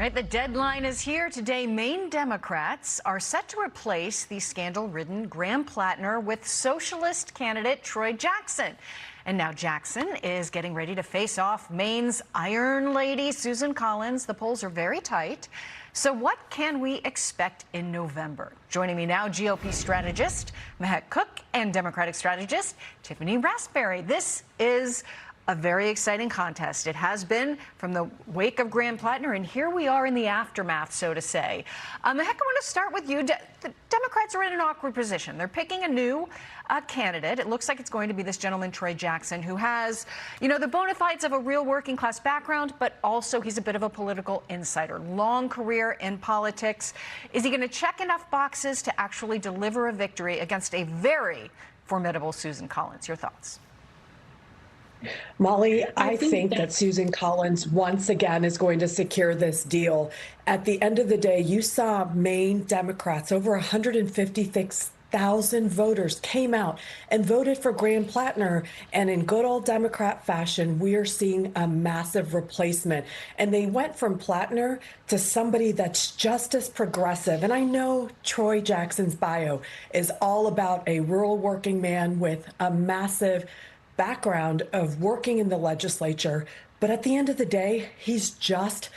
right, the deadline is here. Today, Maine Democrats are set to replace the scandal-ridden Graham Plattner with Socialist candidate Troy Jackson. And now Jackson is getting ready to face off Maine's Iron Lady, Susan Collins. The polls are very tight. So what can we expect in November? Joining me now, GOP strategist Mehek Cooke and Democratic strategist Tiffany Raspberry. This is a very exciting contest. It has been from the wake of Graham Plattner, and here we are in the aftermath, so to say. Mehek, I want to start with you. The Democrats are in an awkward position. They're picking a new candidate. It looks like it's going to be this gentleman, Troy Jackson, who has, the bona fides of a real working class background, but also he's a bit of a political insider. Long career in politics. Is he going to check enough boxes to actually deliver a victory against a very formidable Susan Collins? Your thoughts? Molly, I think that Susan Collins once again is going to secure this deal. At the end of the day, you saw Maine Democrats, over 156,000 voters came out and voted for Graham Plattner. And in good old Democrat fashion, we are seeing a massive replacement. And they went from Plattner to somebody that's just as progressive. And I know Troy Jackson's bio is all about a rural working man with a massive background of working in the legislature, but at the end of the day, he's just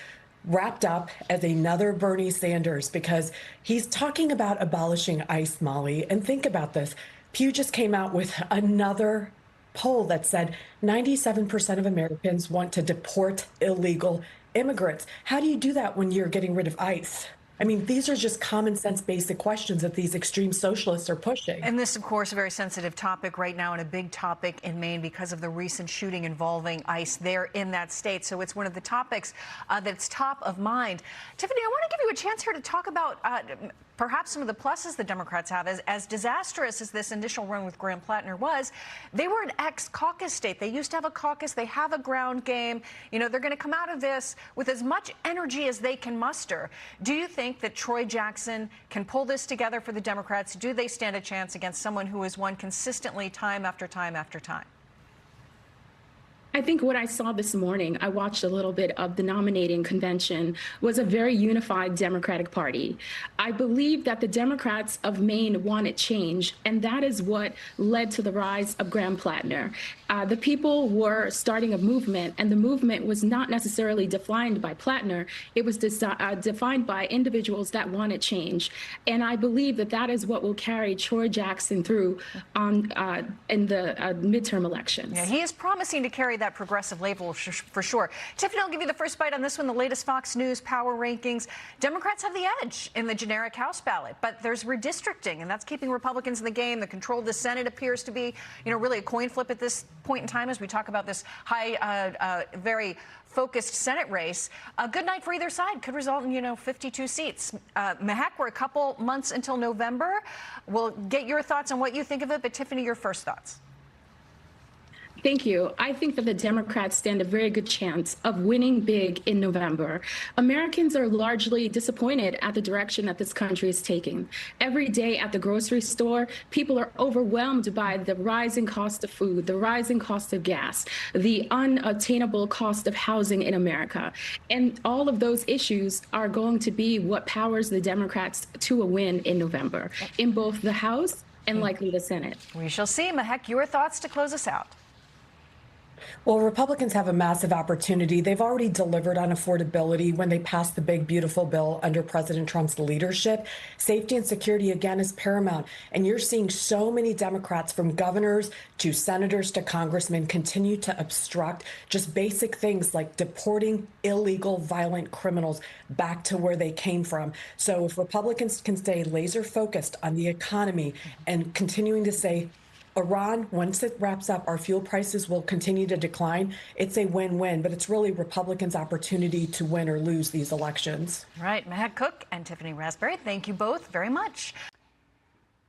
wrapped up as another Bernie Sanders because he's talking about abolishing ICE, Molly. And think about this. Pew just came out with another poll that said 97% of Americans want to deport illegal immigrants. How do you do that when you're getting rid of ICE? I mean, these are just common sense, basic questions that these extreme socialists are pushing. And this, of course, a very sensitive topic right now and a big topic in Maine because of the recent shooting involving ICE there in that state. So it's one of the topics that's top of mind. Tiffany, I want to give you a chance here to talk about perhaps some of the pluses the Democrats have. As disastrous as this initial run with Graham Plattner was, they were an ex-caucus state. They used to have a caucus. They have a ground game. They're going to come out of this with as much energy as they can muster. Do you think that Troy Jackson can pull this together for the Democrats? Do they stand a chance against someone who has won consistently time after time after time? I think what I saw this morning, I watched a little bit of the nominating convention, was a very unified Democratic Party. I believe that the Democrats of Maine wanted change, and that is what led to the rise of Graham Plattner. The people were starting a movement, and the movement was not necessarily defined by Plattner. It was defined by individuals that wanted change. And I believe that that is what will carry Troy Jackson through in the midterm elections. Yeah, he is promising to carry that progressive label for sure. Tiffany, I'll give you the first bite on this one. The latest Fox News power rankings. Democrats have the edge in the generic House ballot, but there's redistricting, and that's keeping Republicans in the game. The control of the Senate appears to be, really a coin flip at this point in time as we talk about this high, very focused Senate race. A good night for either side could result in, 52 seats. Mehek, we're a couple months until November. We'll get your thoughts on what you think of it, but Tiffany, your first thoughts. Thank you. I think that the Democrats stand a very good chance of winning big in November. Americans are largely disappointed at the direction that this country is taking. Every day at the grocery store, people are overwhelmed by the rising cost of food, the rising cost of gas, the unattainable cost of housing in America. And all of those issues are going to be what powers the Democrats to a win in November in both the House and likely the Senate. We shall see. Mehek, your thoughts to close us out. Well, Republicans have a massive opportunity. They've already delivered on affordability when they passed the big, beautiful bill under President Trump's leadership. Safety and security, again, is paramount. And you're seeing so many Democrats, from governors to senators to congressmen, continue to obstruct just basic things like deporting illegal, violent criminals back to where they came from. So if Republicans can stay laser focused on the economy and continuing to say, Iran, once it wraps up, our fuel prices will continue to decline. It's a win-win, but it's really Republicans' opportunity to win or lose these elections. Right. Mehek Cooke and Tiffany Raspberry, thank you both very much.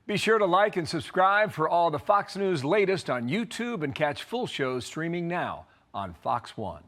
Be sure to like and subscribe for all the Fox News latest on YouTube and catch full shows streaming now on Fox One.